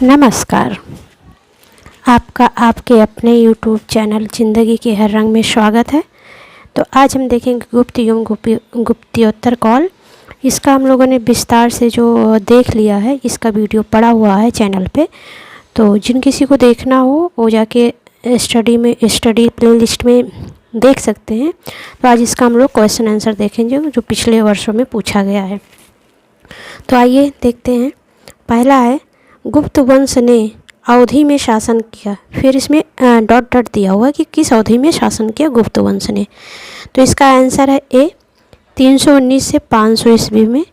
नमस्कार। आपका आपके अपने YouTube चैनल ज़िंदगी के हर रंग में स्वागत है। तो आज हम देखेंगे गुप्त एवं गुप्त्योत्तर कॉल। इसका हम लोगों ने विस्तार से जो देख लिया है, इसका वीडियो पड़ा हुआ है चैनल पे। तो जिन किसी को देखना हो वो जाके स्टडी प्लेलिस्ट में देख सकते हैं। तो आज इसका हम लोग क्वेश्चन आंसर देखेंगे जो पिछले वर्षों में पूछा गया है। तो आइए देखते हैं। पहला है, गुप्त वंश ने अवधि में शासन किया। फिर इसमें डॉट डॉट दिया हुआ कि किस अवधि में शासन किया गुप्त वंश ने। तो इसका आंसर है ए, 319 से 500 ईस्वी में।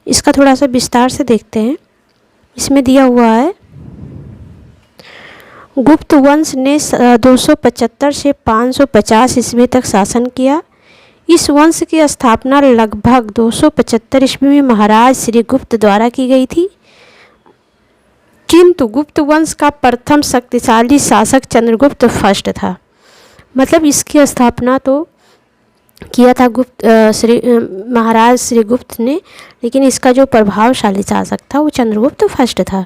इसका थोड़ा सा विस्तार से देखते हैं। इसमें दिया हुआ है, गुप्त वंश ने 275 से 550 ईस्वी तक शासन किया। इस वंश की स्थापना लगभग 275 ईस्वी में महाराज श्री गुप्त द्वारा की गई थी, किंतु गुप्त वंश का प्रथम शक्तिशाली शासक चंद्रगुप्त फर्स्ट था। मतलब इसकी स्थापना तो किया था महाराज श्री गुप्त ने, लेकिन इसका जो प्रभावशाली शासक था वो चंद्रगुप्त फर्स्ट था,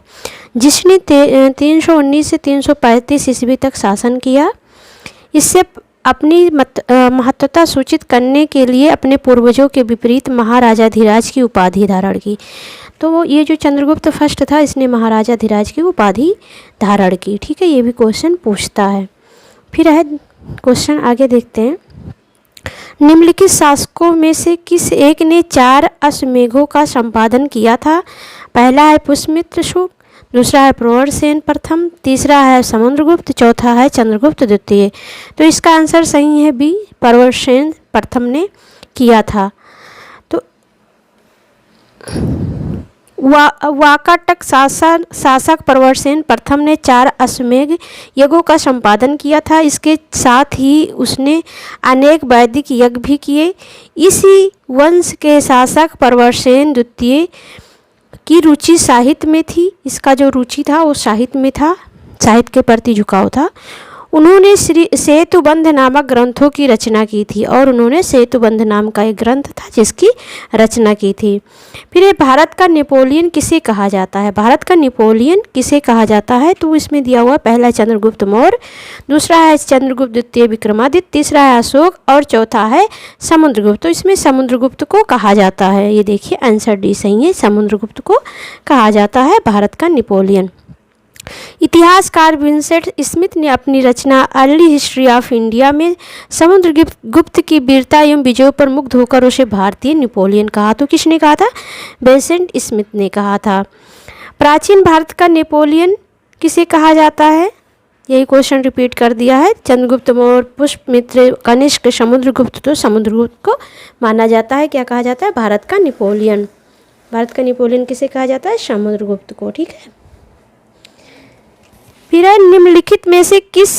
जिसने 319 से 335 ईस्वी तक शासन किया। इससे अपनी महत्वता सूचित करने के लिए अपने पूर्वजों के विपरीत महाराजाधिराज की उपाधि धारण की। तो ये जो चंद्रगुप्त फर्स्ट था, इसने महाराजाधिराज की उपाधि धारण की। ठीक है, ये भी क्वेश्चन पूछता है। फिर है क्वेश्चन, आगे देखते हैं। निम्नलिखित शासकों में से किस एक ने 4 अश्वमेधों का संपादन किया था? पहला है पुष्यमित्र शुक, दूसरा है प्रवरसेन प्रथम, तीसरा है समुद्रगुप्त, चौथा है चंद्रगुप्त द्वितीय। तो इसका आंसर सही है बी, प्रवरसेन प्रथम ने किया था। तो वाकाटक शासक प्रवरसेन प्रथम ने 4 अश्वमेध यज्ञों का संपादन किया था। इसके साथ ही उसने अनेक वैदिक यज्ञ भी किए। इसी वंश के शासक प्रवरसेन द्वितीय की रुचि साहित्य में थी। इसका जो रुचि था वो साहित्य में था, साहित्य के प्रति झुकाव था। उन्होंने श्री सेतुबंध नामक ग्रंथों की रचना की थी, और उन्होंने सेतुबंध नाम का एक ग्रंथ था जिसकी रचना की थी। फिर भारत का नेपोलियन किसे कहा जाता है? भारत का नेपोलियन किसे कहा जाता है? तो इसमें दिया हुआ, पहला चंद्रगुप्त मौर्य, दूसरा है चंद्रगुप्त द्वितीय विक्रमादित्य, तीसरा है अशोक और चौथा है समुद्रगुप्त। तो इसमें समुद्रगुप्त को कहा जाता है। ये देखिए आंसर डी सही है, समुद्रगुप्त को कहा जाता है भारत का नेपोलियन। इतिहासकार विंसेंट स्मिथ ने अपनी रचना अर्ली हिस्ट्री ऑफ इंडिया में समुद्रगुप्त की वीरता एवं विजयों पर मुग्ध होकर उसे भारतीय नेपोलियन कहा। तो किसने कहा था? विंसेंट स्मिथ ने कहा था। प्राचीन भारत का नेपोलियन किसे कहा जाता है? यही क्वेश्चन रिपीट कर दिया है। चंद्रगुप्त मौर्य, पुष्यमित्र, कनिष्क, समुद्रगुप्त। तो समुद्रगुप्त को माना जाता है, क्या कहा जाता है? भारत का नेपोलियन। भारत का नेपोलियन किसे कहा जाता है? समुद्रगुप्त को। ठीक है। फिर निम्नलिखित में से किस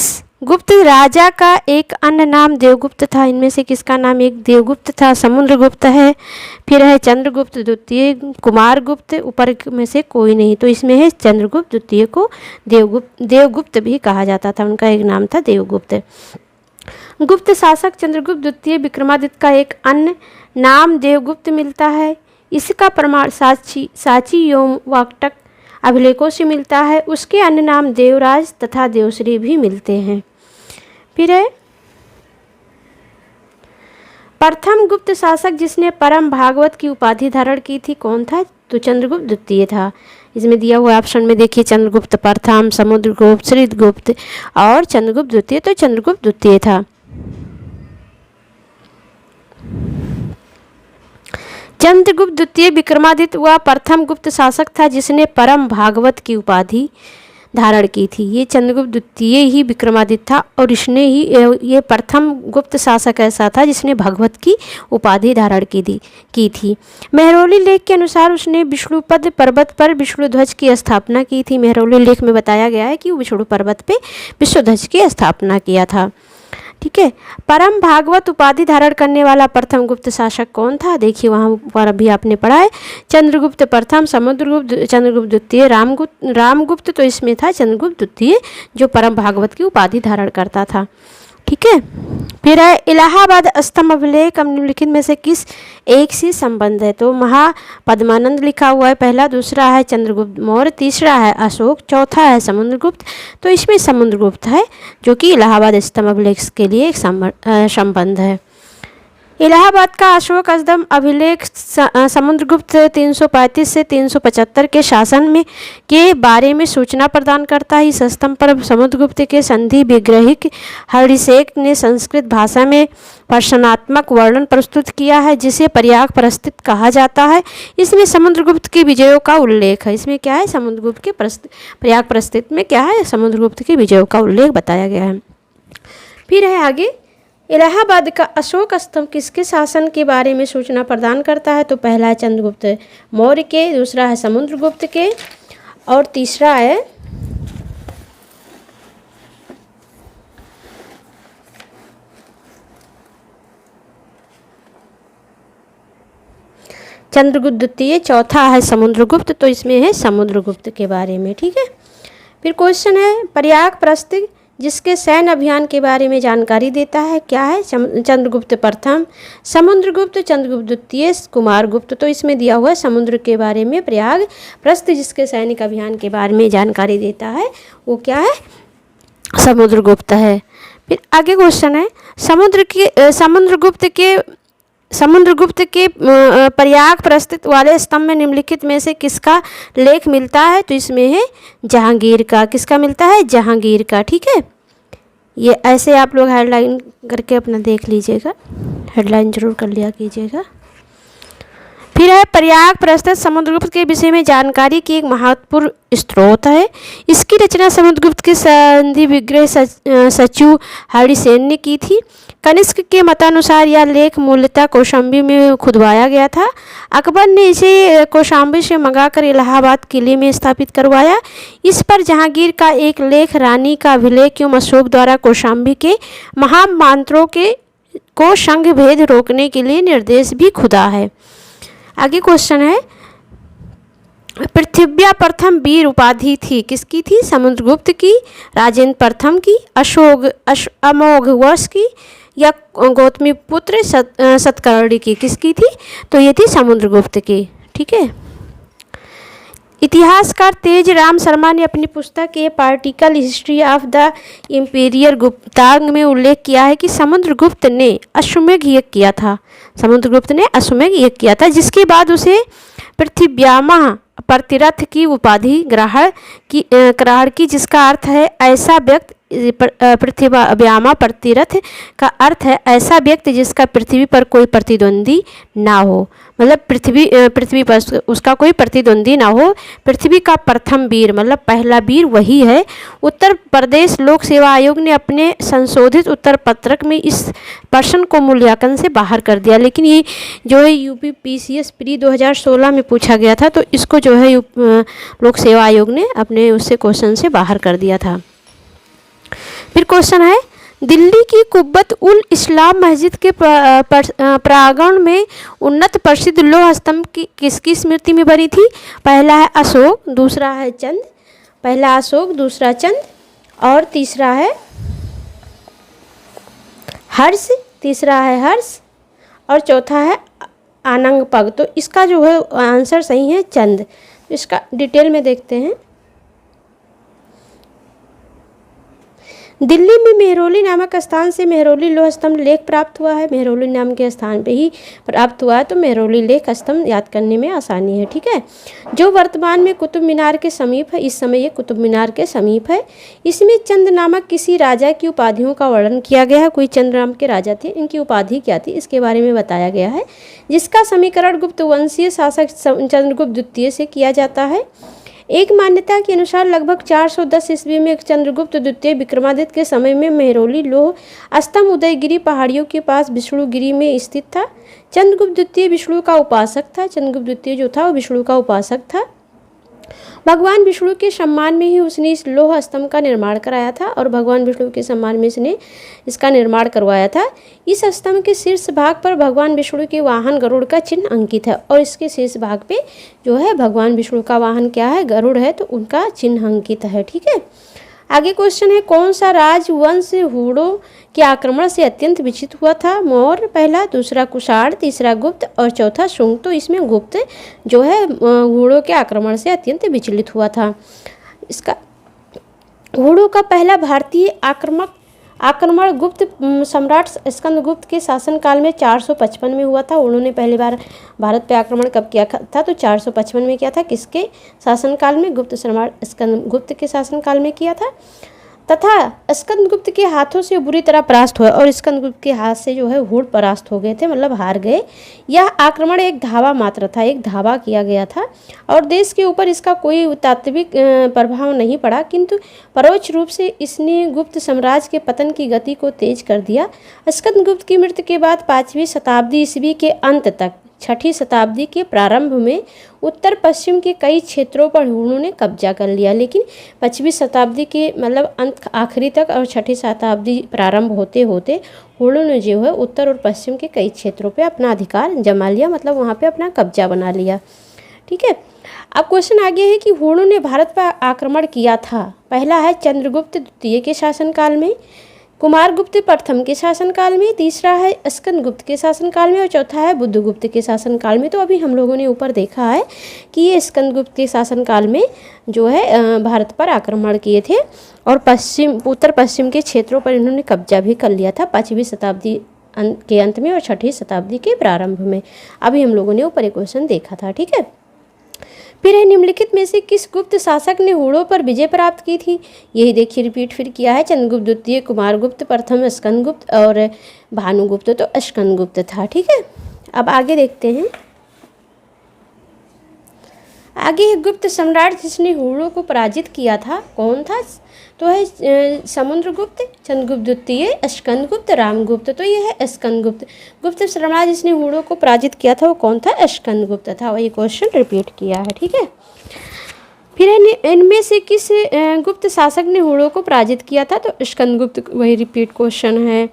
गुप्त राजा का एक अन्य नाम देवगुप्त था? इनमें से किसका नाम एक देवगुप्त था? समुद्रगुप्त है, फिर है चंद्रगुप्त द्वितीय, कुमारगुप्त, ऊपर में से कोई नहीं। तो इसमें है चंद्रगुप्त द्वितीय को देवगुप्त भी कहा जाता था, उनका एक नाम था देवगुप्त। गुप्त शासक चंद्रगुप्त द्वितीय विक्रमादित्य का एक अन्य नाम देवगुप्त मिलता है। इसका प्रमाण साची एवं वाकटक अभिलेखों से मिलता है। उसके अन्य नाम देवराज तथा देवश्री भी मिलते हैं। फिर है प्रथम गुप्त शासक जिसने परम भागवत की उपाधि धारण की थी, कौन था? तो चंद्रगुप्त द्वितीय था। इसमें दिया हुआ ऑप्शन में देखिए, चंद्रगुप्त प्रथम, समुद्रगुप्त, श्रीगुप्त और चंद्रगुप्त द्वितीय। तो चंद्रगुप्त द्वितीय था। चंद्रगुप्त द्वितीय विक्रमादित्य वह प्रथम गुप्त शासक था जिसने परम भागवत की उपाधि धारण की थी। ये चंद्रगुप्त द्वितीय ही विक्रमादित्य था, और इसने ही ये प्रथम गुप्त शासक ऐसा था जिसने भगवत की उपाधि धारण की थी। मेहरौली लेख के अनुसार उसने विष्णुपद पर्वत पर विष्णुध्वज की स्थापना की थी। मेहरौली लेख में बताया गया है कि विष्णु पर्वत पे विष्णुध्वज की स्थापना किया था। ठीक है। परम भागवत उपाधि धारण करने वाला प्रथम गुप्त शासक कौन था? देखिए वहाँ पर अभी आपने पढ़ा है, चंद्रगुप्त प्रथम, समुद्रगुप्त, चंद्रगुप्त द्वितीय, रामगुप्त। तो इसमें था चंद्रगुप्त द्वितीय जो परम भागवत की उपाधि धारण करता था। ठीक है। फिर है इलाहाबाद स्तंभ अभिलेख निम्नलिखित में से किस एक से संबंध है? तो महापद्मानंद लिखा हुआ है पहला, दूसरा है चंद्रगुप्त मौर्य, तीसरा है अशोक, चौथा है समुद्रगुप्त। तो इसमें समुद्रगुप्त है जो कि इलाहाबाद स्तंभ अभिलेख के लिए एक संबंध है। इलाहाबाद का अशोक स्तंभ अभिलेख समुद्रगुप्त 335 से 375 के शासन में के बारे में सूचना प्रदान करता है। इस स्तंभ पर समुद्रगुप्त के संधि विग्रहिक हरिशेख ने संस्कृत भाषा में प्रश्नात्मक वर्णन प्रस्तुत किया है जिसे प्रयाग प्रस्थित कहा जाता है। इसमें समुद्रगुप्त के विजयों का उल्लेख है। इसमें क्या है? समुद्रगुप्त के प्रयाग प्रस्थित में क्या है? समुद्रगुप्त के विजयों का उल्लेख बताया गया है। फिर है आगे, इलाहाबाद का अशोक स्तंभ किसके शासन के बारे में सूचना प्रदान करता है? तो पहला है चंद्रगुप्त मौर्य के, दूसरा है समुद्रगुप्त के और तीसरा है चंद्रगुप्त द्वितीय, चौथा है समुद्रगुप्त। तो इसमें है समुद्रगुप्त के बारे में। ठीक है। फिर क्वेश्चन है, प्रयाग प्रस्थित जिसके सैन्य अभियान के बारे में जानकारी देता है क्या है? चंद्रगुप्त प्रथम, समुद्रगुप्त, चंद्रगुप्त द्वितीय, कुमारगुप्त। तो इसमें दिया हुआ है समुद्र के बारे में प्रयाग प्रस्थ जिसके सैनिक अभियान के बारे में जानकारी देता है वो क्या है? समुद्रगुप्त है। फिर आगे क्वेश्चन है, समुद्रगुप्त के प्रयाग प्रस्थित वाले स्तंभ में निम्नलिखित में से किसका लेख मिलता है? तो इसमें है जहांगीर का। किसका मिलता है? जहांगीर का। ठीक है। ये ऐसे आप लोग हेडलाइन करके अपना देख लीजिएगा, हेडलाइन जरूर कर लिया कीजिएगा। फिर है, प्रयाग प्रस्थित समुद्रगुप्त के विषय में जानकारी की एक महत्वपूर्ण स्रोत है। इसकी रचना समुद्रगुप्त के संधि विग्रह सचिव हरिसेन ने की थी। कनिष्क के मतानुसार यह लेख मूलतः कौशाम्बी में खुदवाया गया था। अकबर ने इसे कौशाम्बी से मंगाकर इलाहाबाद किले में स्थापित करवाया। इस पर जहांगीर का एक लेख रानी का अभिलेख एवं अशोक द्वारा कौशाम्बी के महामांत्रों को संघ भेद रोकने के लिए निर्देश भी खुदा है। आगे क्वेश्चन है, पृथ्व्या प्रथम वीर उपाधि थी किसकी थी? समुद्रगुप्त की, राजेंद्र प्रथम की, अमोघ वर्ष की या गौतमी पुत्र सतकर्णी की? किसकी थी? तो ये थी समुद्रगुप्त की। ठीक है। इतिहासकार तेज राम शर्मा ने अपनी पुस्तक a particle history of the imperial गुप्तांग में उल्लेख किया है कि समुद्रगुप्त ने अश्वमेध यज्ञ किया था। समुद्रगुप्त ने अश्वमेध यज्ञ किया था जिसके बाद उसे पृथ्व्यामः प्रतिरथ की उपाधि ग्रहण की जिसका अर्थ है ऐसा व्यक्ति, पृथ्व्यामः प्रतिरथ का अर्थ है ऐसा व्यक्ति जिसका पृथ्वी पर कोई प्रतिद्वंदी ना हो। मतलब पृथ्वी पर उसका कोई प्रतिद्वंदी ना हो। पृथ्वी का प्रथम वीर मतलब पहला वीर वही है। उत्तर प्रदेश लोक सेवा आयोग ने अपने संशोधित उत्तर पत्रक में इस प्रश्न को मूल्यांकन से बाहर कर दिया, लेकिन ये जो है यूपी PCS प्री 2016 में पूछा गया था, तो इसको जो है लोक सेवा आयोग ने अपने उससे क्वेश्चन से बाहर कर दिया था। फिर क्वेश्चन है, दिल्ली की कुब्बत उल इस्लाम मस्जिद के प्रांगण में उन्नत प्रसिद्ध लौह स्तंभ किसकी स्मृति में बनी थी? पहला है अशोक, दूसरा है चंद, पहला अशोक, दूसरा चंद और तीसरा है हर्ष, तीसरा है हर्ष और चौथा है आनंगपग। तो इसका जो है आंसर सही है चंद। इसका डिटेल में देखते हैं। दिल्ली में मेहरौली नामक स्थान से मेहरौली लौह स्तंभ लेख प्राप्त हुआ है। मेहरौली नाम के स्थान पे ही प्राप्त हुआ है, तो मेहरौली लेख स्तंभ याद करने में आसानी है। ठीक है। जो वर्तमान में कुतुब मीनार के समीप है, इस समय ये कुतुब मीनार के समीप है। इसमें चंद नामक किसी राजा की उपाधियों का वर्णन किया गया है। कोई चंद नाम के राजा थे, इनकी उपाधि क्या थी इसके बारे में बताया गया है, जिसका समीकरण गुप्त वंशीय शासक चंद्रगुप्त द्वितीय से किया जाता है। एक मान्यता के अनुसार लगभग 410 ईस्वी में चंद्रगुप्त द्वितीय विक्रमादित्य के समय में मेहरौली लौह स्तंभ उदयगिरी पहाड़ियों के पास विष्णुगिरी में स्थित था। चंद्रगुप्त द्वितीय विष्णु का उपासक था। चंद्रगुप्त द्वितीय जो था वो विष्णु का उपासक था। भगवान विष्णु के सम्मान में ही उसने इस लौह स्तंभ का निर्माण कराया था और भगवान विष्णु के सम्मान में इसने इसका निर्माण करवाया था। इस स्तंभ के शीर्ष भाग पर भगवान विष्णु के वाहन गरुड़ का चिन्ह अंकित है और इसके शीर्ष भाग पे जो है भगवान विष्णु का वाहन क्या है? गरुड़ है, तो उनका चिन्ह अंकित है। ठीक है। आगे क्वेश्चन है, कौन सा राजवंश हूणों के आक्रमण से अत्यंत विचलित हुआ था? मौर्य पहला, दूसरा कुषाण, तीसरा गुप्त और चौथा शुंग। तो इसमें गुप्त जो है हूणों के आक्रमण से अत्यंत विचलित हुआ था। इसका हूणों का पहला भारतीय आक्रमण गुप्त सम्राट स्कंदगुप्त के शासनकाल में 455 में हुआ था। उन्होंने पहली बार भारत पे आक्रमण कब किया था? तो 455 में किया था। किसके शासनकाल में? गुप्त सम्राट स्कंदगुप्त के शासनकाल में किया था। तथा स्कंदगुप्त के हाथों से बुरी तरह परास्त हुआ और स्कंदगुप्त के हाथ से जो है हूण परास्त हो गए थे, मतलब हार गए। यह आक्रमण एक धावा मात्र था, एक धावा किया गया था और देश के ऊपर इसका कोई तात्विक प्रभाव नहीं पड़ा, किंतु परोक्ष रूप से इसने गुप्त साम्राज्य के पतन की गति को तेज कर दिया। स्कंदगुप्त की मृत्यु के बाद 5वीं शताब्दी ईस्वी के अंत तक 6ठी शताब्दी के प्रारंभ में उत्तर पश्चिम के कई क्षेत्रों पर हूणों ने कब्जा कर लिया, लेकिन 5वीं शताब्दी के मतलब अंत आखिरी तक और 6ठी शताब्दी प्रारंभ होते होते हूणों ने जो है उत्तर और पश्चिम के कई क्षेत्रों पे अपना अधिकार जमा लिया, मतलब वहाँ पे अपना कब्जा बना लिया। ठीक है, अब क्वेश्चन आगे है कि हूणों ने भारत पर आक्रमण किया था। पहला है चंद्रगुप्त द्वितीय के शासनकाल में, कुमारगुप्त प्रथम के शासनकाल में, तीसरा है स्कंदगुप्त के शासनकाल में और चौथा है बुद्धगुप्त के शासनकाल में। तो अभी हम लोगों ने ऊपर देखा है कि ये स्कंदगुप्त के शासनकाल में जो है भारत पर आक्रमण किए थे और उत्तर पश्चिम के क्षेत्रों पर इन्होंने कब्जा भी कर लिया था 5वीं शताब्दी के अंत में और 6ठी शताब्दी के प्रारंभ में। अभी हम लोगों ने ऊपर एक क्वेश्चन देखा था। ठीक है, फिर निम्नलिखित में से किस गुप्त शासक ने हूणों पर विजय प्राप्त की थी? यही देखिए रिपीट फिर किया है, चंद्रगुप्त द्वितीय, कुमारगुप्त प्रथम, स्कंदगुप्त और भानुगुप्त। तो स्कंदगुप्त था। ठीक है, अब आगे देखते हैं। आगे है गुप्त सम्राट जिसने हूणों को पराजित किया था, कौन था? तो है समुद्रगुप्त, चंद्रगुप्त द्वितीय, स्कंदगुप्त, रामगुप्त। तो ये है स्कंदगुप्त। गुप्त सम्राट जिसने हूणों को पराजित किया था वो कौन था? स्कंदगुप्त था। वही क्वेश्चन रिपीट किया है। ठीक है, फिर इनमें से किस गुप्त शासक ने हूणों को पराजित किया था? तो स्कंदगुप्त। वही रिपीट क्वेश्चन है।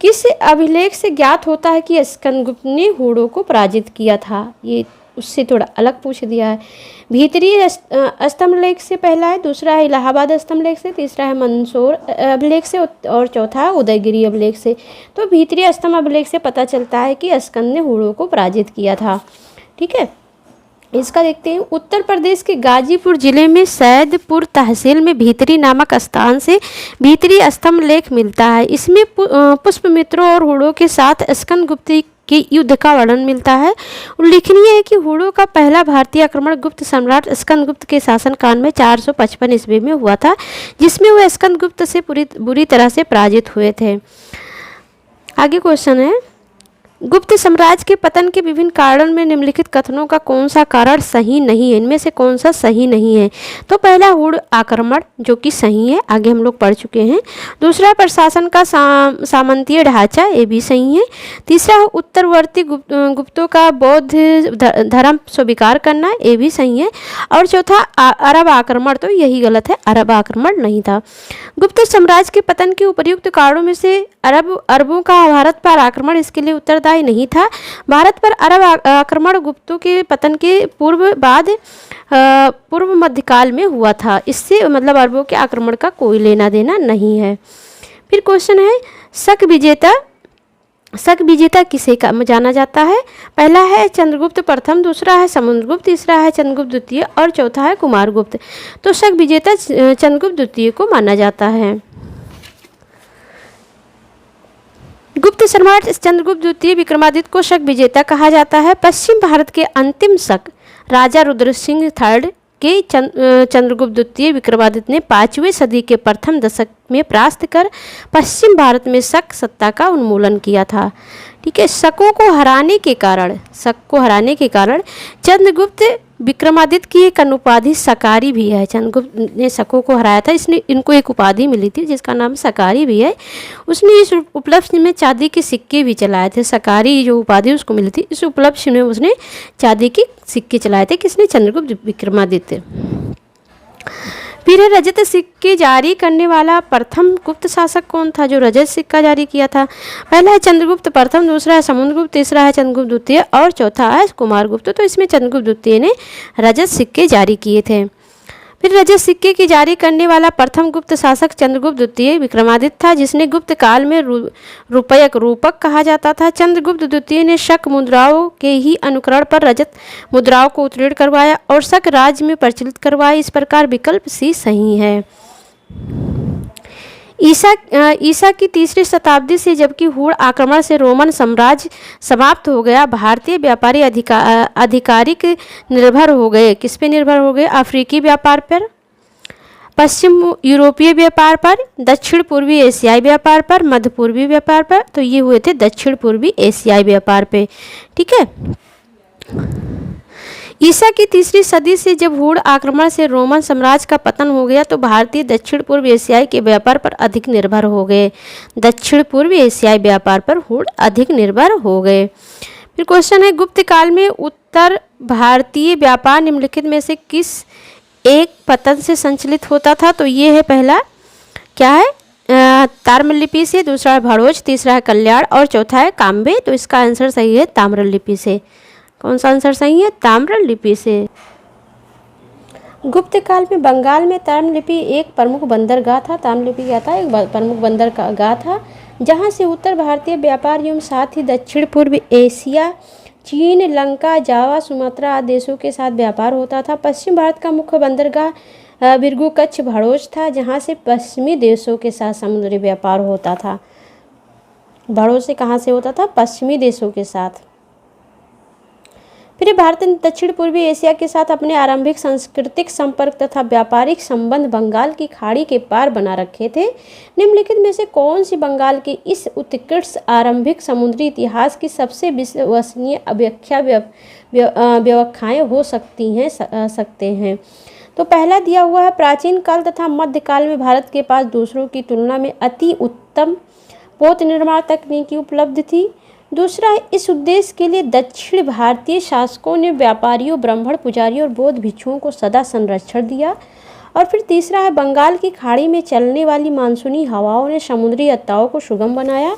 किस अभिलेख से ज्ञात होता है कि स्कंदगुप्त ने हूणों को पराजित किया था? ये उससे थोड़ा अलग पूछ दिया है। भीतरी स्तंभलेख से पहला है, दूसरा है इलाहाबाद स्तंभलेख से, तीसरा है मंदसौर अभिलेख से और चौथा है उदयगिरी अभिलेख से। तो भीतरी स्तंभ अभिलेख से पता चलता है कि स्कंद ने हूणों को पराजित किया था। ठीक है, इसका देखते हैं। उत्तर प्रदेश के गाजीपुर जिले में सैदपुर तहसील में भीतरी नामक स्थान से भीतरी स्तंभलेख मिलता है। इसमें पुष्पमित्रों और हूणों के साथ स्कंदगुप्त के युद्ध का वर्णन मिलता है। उल्लेखनीय है कि हूणों का पहला भारतीय आक्रमण गुप्त सम्राट स्कंदगुप्त के शासनकाल में 455 ईस्वी में हुआ था, जिसमें वह स्कंदगुप्त से बुरी तरह से पराजित हुए थे। आगे क्वेश्चन है, गुप्त साम्राज्य के पतन के विभिन्न कारणों में निम्नलिखित कथनों का कौन सा कारण सही नहीं है? इनमें से कौन सा सही नहीं है? तो पहला हूण आक्रमण जो कि सही है, आगे हम लोग पढ़ चुके हैं। दूसरा प्रशासन का सामंतीय ढांचा, ये भी सही है। तीसरा उत्तरवर्ती गुप्तों का बौद्ध धर्म स्वीकार करना, ये भी सही है। और चौथा अरब आक्रमण, तो यही गलत है, अरब आक्रमण नहीं था। गुप्त साम्राज्य के पतन के उपर्युक्त कारणों में से अरबों का भारत पर आक्रमण इसके लिए उत्तरदायी नहीं था। भारत पर अरब आक्रमण गुप्तों के पतन के पूर्व मध्यकाल में हुआ था। इससे मतलब अरबों के आक्रमण का कोई लेना देना नहीं है। फिर क्वेश्चन है, शक विजेता किसे जाना जाता है? पहला है चंद्रगुप्त प्रथम, दूसरा है समुद्रगुप्त, तीसरा है चंद्रगुप्त द्वितीय और चौथा है कुमारगुप्त। तो शक विजेता चंद्रगुप्त द्वितीय को माना जाता है। गुप्त सम्राट चंद्रगुप्त द्वितीय विक्रमादित्य को शक विजेता कहा जाता है। पश्चिम भारत के अंतिम शक राजा रुद्रसिंह III के चंद्रगुप्त द्वितीय विक्रमादित्य ने 5वीं सदी के प्रथम दशक में परास्त कर पश्चिम भारत में शक सत्ता का उन्मूलन किया था। ठीक है, शक को हराने के कारण चंद्रगुप्त विक्रमादित्य की एक अनुपाधि सकारी भी है। चंद्रगुप्त ने शकों को हराया था, इसने इनको एक उपाधि मिली थी जिसका नाम सकारी भी है। उसने इस उपलक्ष्य में चांदी के सिक्के भी चलाए थे। सकारी जो उपाधि उसको मिली थी, इस उपलक्ष्य में उसने चांदी के सिक्के चलाए थे। किसने? चंद्रगुप्त विक्रमादित्य। फिर रजत सिक्के जारी करने वाला प्रथम गुप्त शासक कौन था जो रजत सिक्का जारी किया था? पहला है चंद्रगुप्त प्रथम, दूसरा है समुद्रगुप्त, तीसरा है चंद्रगुप्त द्वितीय और चौथा है कुमारगुप्त। तो इसमें चंद्रगुप्त द्वितीय ने रजत सिक्के जारी किए थे। फिर रजत सिक्के की जारी करने वाला प्रथम गुप्त शासक चंद्रगुप्त द्वितीय विक्रमादित्य था, जिसने गुप्त काल में रुपयक रूपक कहा जाता था। चंद्रगुप्त द्वितीय ने शक मुद्राओं के ही अनुकरण पर रजत मुद्राओं को उत्कीर्ण करवाया और शक राज्य में प्रचलित करवाया। इस प्रकार विकल्प सी सही है। ईसा की तीसरी शताब्दी से जबकि हूण आक्रमण से रोमन साम्राज्य समाप्त हो गया, भारतीय व्यापारी आधिकारिक निर्भर हो गए। किस पे निर्भर हो गए? अफ्रीकी व्यापार पर, पश्चिम यूरोपीय व्यापार पर, दक्षिण पूर्वी एशियाई व्यापार पर, मध्य पूर्वी व्यापार पर। तो ये हुए थे दक्षिण पूर्वी एशियाई व्यापार पे। ठीक है। ईसा की तीसरी सदी से जब हूण आक्रमण से रोमन साम्राज्य का पतन हो गया तो भारतीय दक्षिण पूर्व एशियाई के व्यापार पर अधिक निर्भर हो गए। दक्षिण पूर्व एशियाई व्यापार पर हूण अधिक निर्भर हो गए। फिर क्वेश्चन है, गुप्त काल में उत्तर भारतीय व्यापार निम्नलिखित में से किस एक पतन से संचालित होता था? तो ये है पहला, क्या है? ताम्रलिपि से, दूसरा है भड़ोच, तीसरा है कल्याण और चौथा है काम्बे। तो इसका आंसर सही है ताम्रलिपि से। कौन सा आंसर सही है? ताम्रलिपि से। गुप्त काल में बंगाल में ताम्रलिपि एक प्रमुख बंदरगाह था। ताम्रलिपि क्या था? एक प्रमुख बंदरगाह था, जहां से उत्तर भारतीय व्यापार एवं साथ ही दक्षिण पूर्व एशिया, चीन, लंका, जावा, सुमात्रा आदि देशों के साथ व्यापार होता था। पश्चिम भारत का मुख्य बंदरगाह बिरगू कच्छ भड़ोच था, जहाँ से पश्चिमी देशों के साथ समुद्री व्यापार होता था। भड़ोच से कहाँ से होता था? पश्चिमी देशों के साथ। फिर भारत ने दक्षिण पूर्वी एशिया के साथ अपने आरंभिक सांस्कृतिक संपर्क तथा व्यापारिक संबंध बंगाल की खाड़ी के पार बना रखे थे। निम्नलिखित में से कौन सी बंगाल के इस उत्कृष्ट आरंभिक समुद्री इतिहास की सबसे विश्वसनीय व्याख्याएं हो सकते हैं? तो पहला दिया हुआ है, प्राचीन काल तथा मध्यकाल में भारत के पास दूसरों की तुलना में अति उत्तम पोत निर्माण तकनीकी उपलब्ध थी। दूसरा है, इस उद्देश्य के लिए दक्षिण भारतीय शासकों ने व्यापारियों, ब्राह्मण, पुजारियों और बौद्ध भिक्षुओं को सदा संरक्षण दिया। और फिर तीसरा है, बंगाल की खाड़ी में चलने वाली मानसूनी हवाओं ने समुद्री यात्राओं को सुगम बनाया।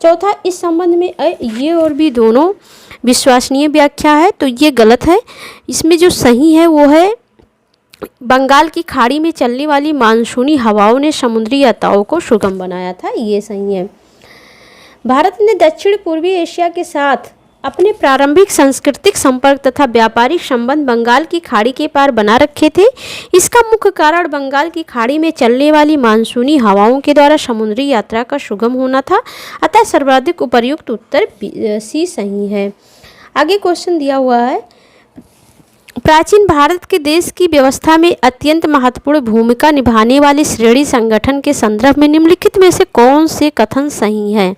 चौथा, इस संबंध में ये और भी दोनों विश्वसनीय व्याख्या है, तो ये गलत है। इसमें जो सही है वो है, बंगाल की खाड़ी में चलने वाली मानसूनी हवाओं ने समुद्री यात्राओं को सुगम बनाया था, ये सही है। भारत ने दक्षिण पूर्वी एशिया के साथ अपने प्रारंभिक सांस्कृतिक संपर्क तथा व्यापारिक संबंध बंगाल की खाड़ी के पार बना रखे थे। इसका मुख्य कारण बंगाल की खाड़ी में चलने वाली मानसूनी हवाओं के द्वारा समुद्री यात्रा का सुगम होना था। अतः सर्वाधिक उपयुक्त उत्तर सी सही है। आगे क्वेश्चन दिया हुआ है, प्राचीन भारत के देश की व्यवस्था में अत्यंत महत्वपूर्ण भूमिका निभाने वाले श्रेणी संगठन के संदर्भ में निम्नलिखित में से कौन से कथन सही हैं?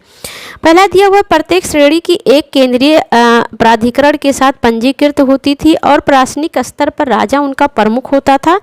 पहला दिया हुआ, प्रत्येक श्रेणी की एक केंद्रीय प्राधिकरण के साथ पंजीकृत होती थी और प्रशासनिक स्तर पर राजा उनका प्रमुख होता था।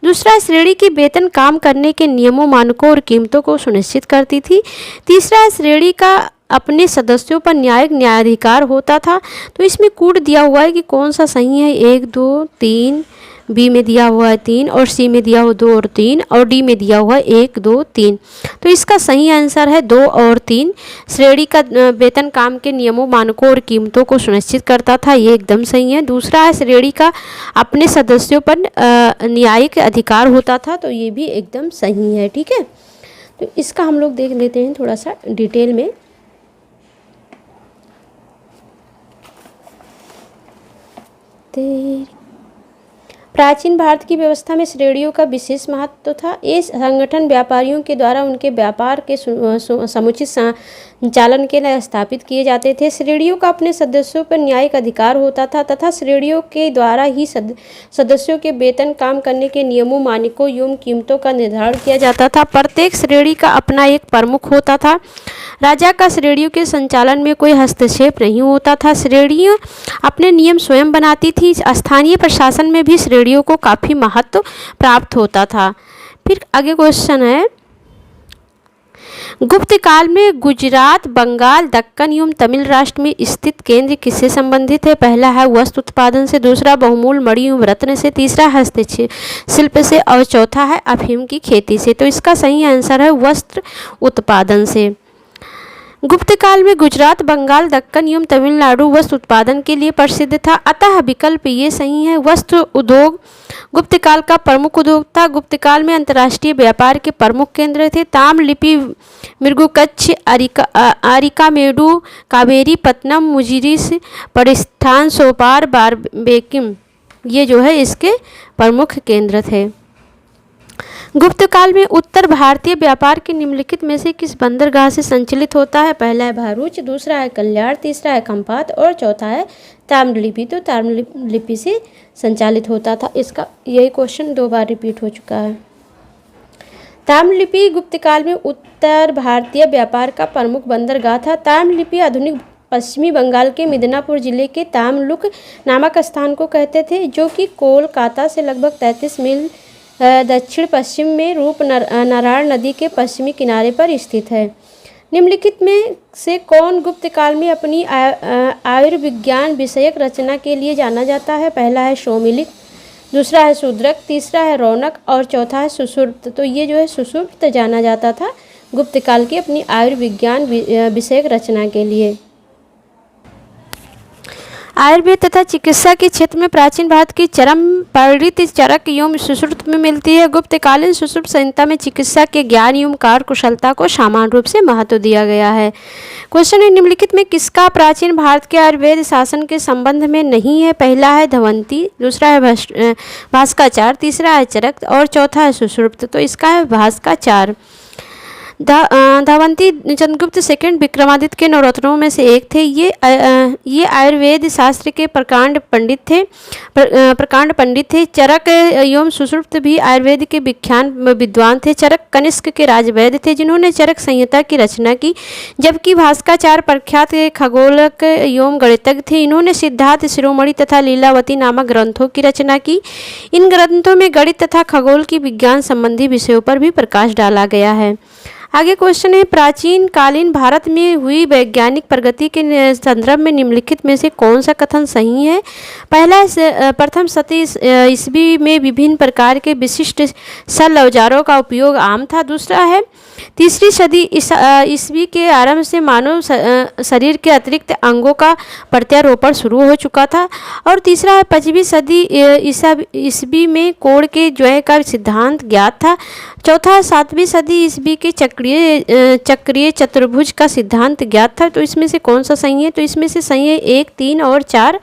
दूसरा, श्रेणी की वेतन काम करने के नियमों, मानकों और कीमतों को सुनिश्चित करती थी। तीसरा, श्रेणी का अपने सदस्यों पर न्यायाधिकार होता था। तो इसमें कूट दिया हुआ है कि कौन सा सही है, 1, 2, 3, बी में दिया हुआ है 3 और सी में दिया हुआ 2 और 3 और डी में दिया हुआ है 1, 2, 3। तो इसका सही आंसर है 2 और 3। श्रेणी का वेतन काम के नियमों, मानकों और कीमतों को सुनिश्चित करता था, ये एकदम सही है। दूसरा है, श्रेणी का अपने सदस्यों पर न्यायिक अधिकार होता था, तो ये भी एकदम सही है। ठीक है, तो इसका हम लोग देख लेते हैं थोड़ा सा डिटेल में। प्राचीन भारत की व्यवस्था में श्रेणियों का विशेष महत्व था। ये संगठन व्यापारियों के द्वारा उनके व्यापार के समुचित संचालन के लिए स्थापित किए जाते थे। श्रेणियों का अपने सदस्यों पर न्यायिक अधिकार होता था तथा श्रेणियों के द्वारा ही सदस्यों के वेतन, काम करने के नियमों, मानकों एवं कीमतों का निर्धारण किया जाता था। प्रत्येक श्रेणी का अपना एक प्रमुख होता था। राजा का श्रेणियों के संचालन में कोई हस्तक्षेप नहीं होता था। श्रेणियाँ अपने नियम स्वयं बनाती थी। स्थानीय प्रशासन में भी श्रेणियों को काफ़ी महत्व प्राप्त होता था। फिर आगे क्वेश्चन है, गुप्त काल में गुजरात, बंगाल, दक्कन एवं तमिल राष्ट्र में स्थित केंद्र किससे संबंधित है? पहला है वस्त्र उत्पादन से, दूसरा बहुमूल्य मणि एवं रत्न से, तीसरा हस्तशिल्प से और चौथा है अफीम की खेती से। तो इसका सही आंसर है वस्त्र उत्पादन से। गुप्त काल में गुजरात, बंगाल, दक्कन एवं तमिलनाडु वस्त्र उत्पादन के लिए प्रसिद्ध था, अतः विकल्प ये सही है। वस्त्र उद्योग गुप्त काल का प्रमुख उद्योग था। गुप्त काल में अंतर्राष्ट्रीय व्यापार के प्रमुख केंद्र थे। ताम्रलिपि मृगुकच्छ, अरिकामेडु, कावेरी पत्तनम, मुजिरिस, परिस्थान, सोपार, बारबेकिम, ये जो है इसके प्रमुख केंद्र थे। गुप्त काल में उत्तर भारतीय व्यापार के निम्नलिखित में से किस बंदरगाह से संचालित होता है? पहला है भरूच, दूसरा है कल्याण, तीसरा है खंपात और चौथा है ताम्रलिपि। तो ताम्रलिपि से संचालित होता था। इसका यही क्वेश्चन 2 बार रिपीट हो चुका है। ताम्रलिपि गुप्त काल में उत्तर भारतीय व्यापार का प्रमुख बंदरगाह था। ताम्रलिपि आधुनिक पश्चिमी बंगाल के मिदनापुर जिले के तामलुक नामक स्थान को कहते थे, जो कि कोलकाता से लगभग 33 मील दक्षिण पश्चिम में रूपनारायण नदी के पश्चिमी किनारे पर स्थित है। निम्नलिखित में से कौन गुप्त काल में अपनी आयुर्विज्ञान विषयक रचना के लिए जाना जाता है? पहला है सोमिलिक, दूसरा है शूद्रक, तीसरा है रौनक और चौथा है सुषुप्त। तो ये जो है सुषुप्त जाना जाता था गुप्त काल की अपनी आयुर्विज्ञान विषयक रचना के लिए। आयुर्वेद तथा चिकित्सा के क्षेत्र में प्राचीन भारत की चरम प्रवृत्ति चरक एवं सुश्रुत में मिलती है। गुप्तकालीन सुश्रुत संहिता में चिकित्सा के ज्ञान एवं कार्य कुशलता को समान रूप से महत्व दिया गया है। क्वेश्चन है, निम्नलिखित में किसका प्राचीन भारत के आयुर्वेद शासन के संबंध में नहीं है? पहला है धवंती, दूसरा है भास्कराचार्य, तीसरा है चरक और चौथा है सुश्रुत। तो इसका है भास्कराचार्य। धवंती चंद्रगुप्त सेकंड विक्रमादित्य के नवरत्नों में से एक थे। ये आयुर्वेद शास्त्र के प्रकांड पंडित थे। चरक एवं सुश्रुत भी आयुर्वेद के विद्वान थे। चरक कनिष्क के राजवैद्य थे, जिन्होंने चरक संहिता की रचना की, जबकि भास्कराचार्य प्रख्यात खगोलक एवं गणितज्ञ थे। इन्होंने सिद्धार्थ शिरोमणि तथा लीलावती नामक ग्रंथों की रचना की। इन ग्रंथों में गणित तथा खगोल की विज्ञान संबंधी विषयों पर भी प्रकाश डाला गया है। आगे क्वेश्चन है, प्राचीन कालीन भारत में हुई वैज्ञानिक प्रगति के संदर्भ में निम्नलिखित में से कौन सा कथन सही है? पहला है, प्रथम शती ईस्वी में विभिन्न प्रकार के विशिष्ट शल्य औजारों का उपयोग आम था। दूसरा है, तीसरी सदी ईस्वी के आरंभ से मानव शरीर के अतिरिक्त अंगों का प्रत्यारोपण शुरू हो चुका था। और तीसरा है, 5वीं सदी ईस्वी में कोण के ज्वय का सिद्धांत ज्ञात था। चौथा, 7वीं सदी ईस्वी के चक्रीय चतुर्भुज का सिद्धांत ज्ञात था। तो इसमें से कौन सा सही है? तो इसमें से सही है 1, 3 और 4,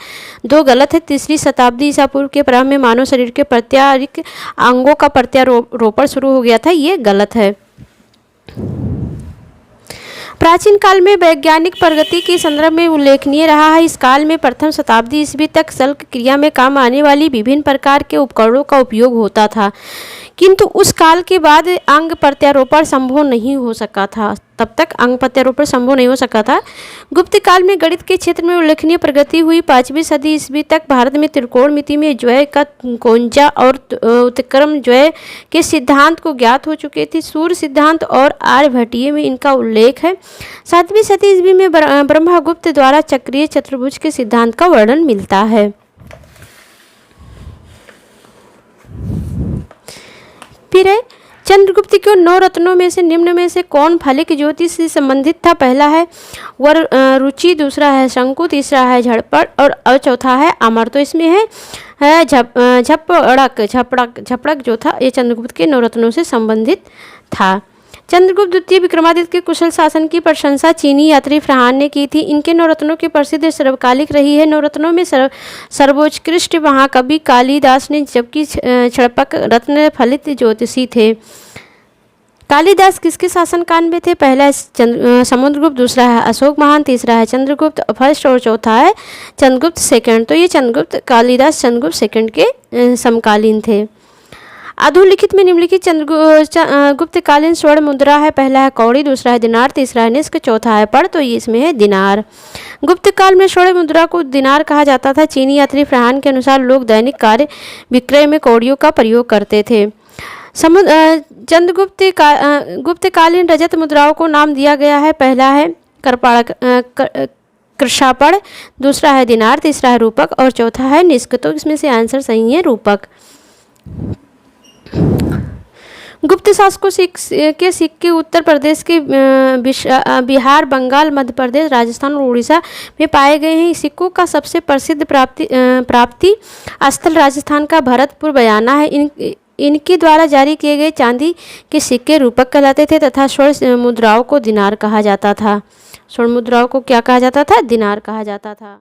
2 गलत है। तीसरी शताब्दी ईसा पूर्व के प्रारंभ में मानव शरीर के प्रत्यारिक अंगों का प्रत्यारोपण शुरू हो गया था, ये गलत है। प्राचीन काल में वैज्ञानिक प्रगति के संदर्भ में उल्लेखनीय रहा है। इस काल में प्रथम शताब्दी ईस्वी तक शल्य क्रिया में काम आने वाली विभिन्न प्रकार के उपकरणों का उपयोग होता था, किंतु उस काल के बाद अंग प्रत्यारोपण संभव नहीं हो सका था। तब तक अंग प्रत्यारोपण संभव नहीं हो सका था। गुप्त काल में गणित के क्षेत्र में उल्लेखनीय प्रगति हुई। 5वीं सदी ईस्वी तक भारत में त्रिकोणमिति में ज्वय का कोंजा और उत्क्रम ज्वय के सिद्धांत को ज्ञात हो चुके थे। सूर्य सिद्धांत और आर्यभट्टीय में इनका उल्लेख है। 7वीं सदी ईस्वी में ब्रह्मगुप्त द्वारा चक्रीय चतुर्भुज के सिद्धांत का वर्णन मिलता है। फिर है, चंद्रगुप्त के 9 रत्नों में से निम्न में से कौन फलिक ज्योतिष से संबंधित था? पहला है रुचि, दूसरा है शंकु, तीसरा है झटपट और चौथा है अमर। तो इसमें है झपड़क जो था ये चंद्रगुप्त के 9 रत्नों से संबंधित था। चंद्रगुप्त द्वितीय विक्रमादित्य के कुशल शासन की प्रशंसा चीनी यात्री फ्रहान ने की थी। इनके 9 रत्नों की प्रसिद्ध सर्वकालिक रही है। 9 रत्नों में सर्वोत्कृष्ट महाकवि कालिदास ने, जबकि क्षणपक रत्न फलित ज्योतिषी थे। कालिदास किसके शासनकाल में थे? पहला है समुद्रगुप्त, दूसरा है अशोक महान, तीसरा है चंद्रगुप्त फर्स्ट और चौथा है चंद्रगुप्त सेकंड। तो ये कालिदास चंद्रगुप्त सेकंड के समकालीन थे। अधोलिखित में निम्नलिखित गुप्तकालीन स्वर्ण मुद्रा है। पहला है कौड़ी, दूसरा है दिनार, तीसरा है निष्क, चौथा है पड़। तो ये इसमें है दिनार। गुप्त काल में स्वर्ण मुद्रा को दिनार कहा जाता था। चीनी यात्री फ्रहान के अनुसार लोग दैनिक कार्य विक्रय में कौड़ियों का प्रयोग करते थे। गुप्तकालीन रजत मुद्राओं को नाम दिया गया है। पहला है कृषापड़, दूसरा है दिनार, तीसरा है रूपक और चौथा है निष्क। तो इसमें से आंसर सही है रूपक। गुप्त शासकों के सिक्के उत्तर प्रदेश के बिहार, बंगाल, मध्य प्रदेश, राजस्थान और उड़ीसा में पाए गए हैं। सिक्कों का सबसे प्रसिद्ध प्राप्ति स्थल राजस्थान का भरतपुर बयाना है। इनके द्वारा जारी किए गए चांदी के सिक्के रूपक कहलाते थे तथा स्वर्ण मुद्राओं को दिनार कहा जाता था। स्वर्ण मुद्राओं को क्या कहा जाता था? दिनार कहा जाता था।